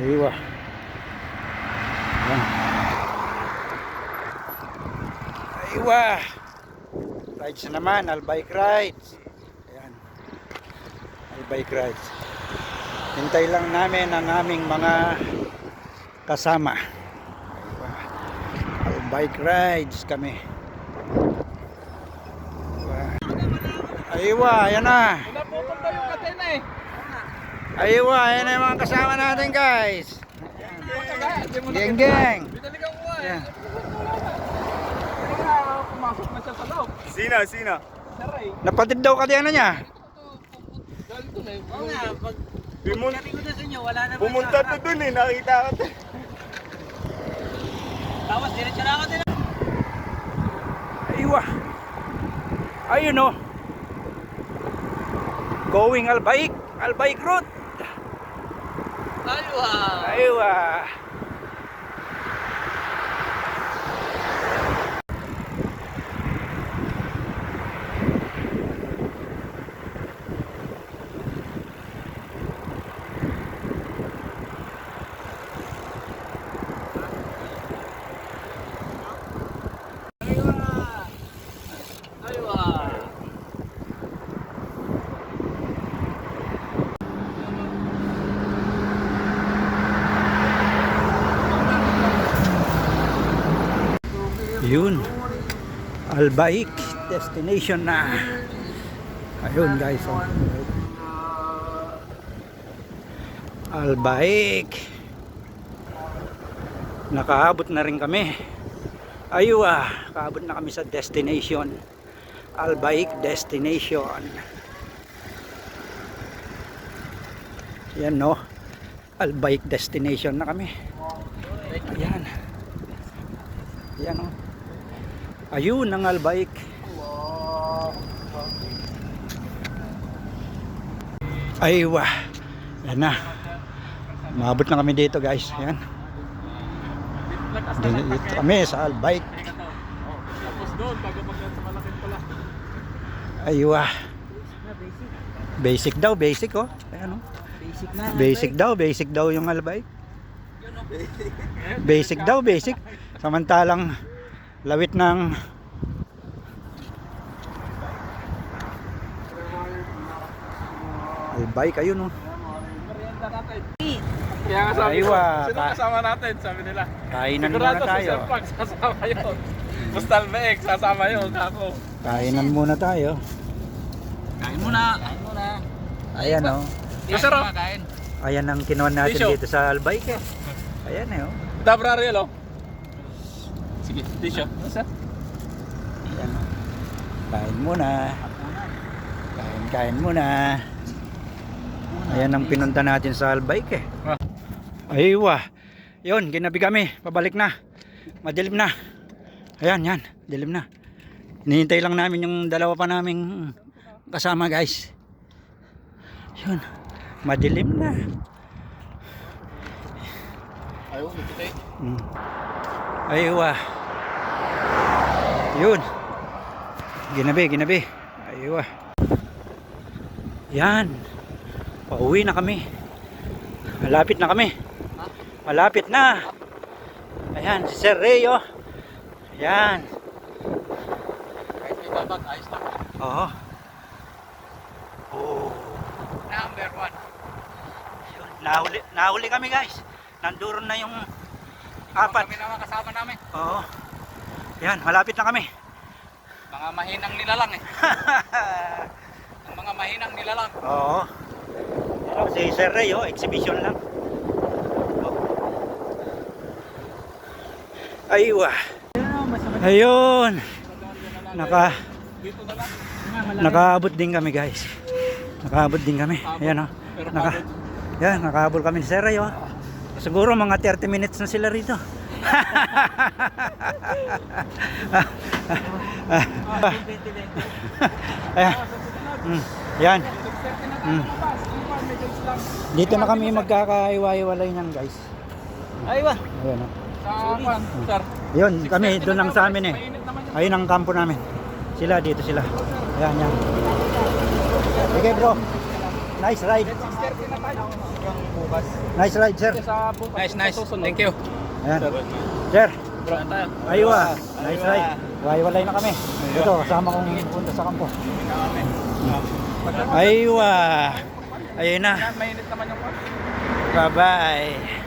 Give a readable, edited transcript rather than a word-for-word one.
Aywa. Ayan. Aywa. Rides na naman, Albike rides. Ayan. Albike rides. Hintay lang namin ang aming mga kasama. Aywa. Albike rides kami. Aywa, ayan na. Wala po punta yung katena eh. Aywa, ayan na yung mga kasama natin guys. Geng geng. Binalikan ko eh. Ayan. Pumasok na siya sa loob. Sina? Saray. Napatid daw ka diyan niya. Dahil ito na Oo nga, pag Pumunta sabi ko na sa inyo, wala naman to dun eh, nakita ko to. Tapos diretso na ako din. Aywa. Ayun oh. Going Albike route. Aywa. Aywa. Aywa. Yun. Albike destination na. Ayun guys. Oh. Albike. Nakaabot na rin kami. Aywa, kaabot na kami sa destination. Albike destination. Yan no. Albike destination na kami. Ayan. Ayan o. Ayun ang Albike. Aywa. Yan na. Maabot na kami dito guys. Ayan. Dito kami sa Albike. Tapos doon, bago pagkat sa malaking pala. Aywa. Basic daw, basic oh. Ayan oh. Basic daw yung Albike. Basic daw, basic. Samantalang lawit ng Albike ayun oh. Merienda natin. Kaya nga sabi ko, Aywa, sino kasama natin? Sabi nila. Kainan muna Sigurado si tayo. Sir Pag sasama yun. Postal Mex sasama yun. Ako. Kainan muna tayo. Kain muna. Kain muna. Ayan oh. Masarap. Kain. Ayan ang kinuha natin Tisyo. dito sa Albike eh. Ayan eh oh. Dabrariel oh. Sige, tisyo. Masa? Ayan oh. Kain muna. Kain muna. Ayan ang pinunta natin sa Albike eh. Aywa. Yun, ginabi kami. Pabalik na. Madilim na. Ayan, yan. Dilim na. Hinihintay lang namin yung dalawa pa naming kasama guys. Yun. Madilim na. Ayaw, nagkitay. Aywa. Yun. Ginabi. Aywa. Yan. Pauwi na kami. Malapit na kami. Malapit na. Ayan, si Sir Rayo. Ayan. Kahit may babag, ayos lang. Oo. Oh. Number 1. Yun. Nahuli kami guys. Nanduron na yung apat. Kami naman kasama namin. Oo. Ayan, malapit na kami. Mga mahinang nilalang eh. Ang mga mahinang nilalang. Oo. Pero si Sir Rayo, exhibition lang. Aywa. Ayun. Dito na lang. Nakaabot din kami guys. Nakaabot din kami. Ayan oh. Yan, nakahabol kami ni Sir Rayo. Siguro mga 30 minutes na sila rito. Ayan. Yan. Dito na kami magkakaiwa-iwalay niyan guys. Aywa. Ayan oh. Sir. Yun, kami doon lang sa amin eh. Ayun ang kampo namin. Sila dito sila. Ayan, yan. Sige bro. Nice ride. Bukas. Nice ride, sir. Nice, nice. Thank you. Ayan. Sir, Bro, tayo. aywa. Nice ride. Walay na kami. Ito, kasama kong punta sa kampo. Aywa. Ayun na. Mainit naman yung Bye-bye.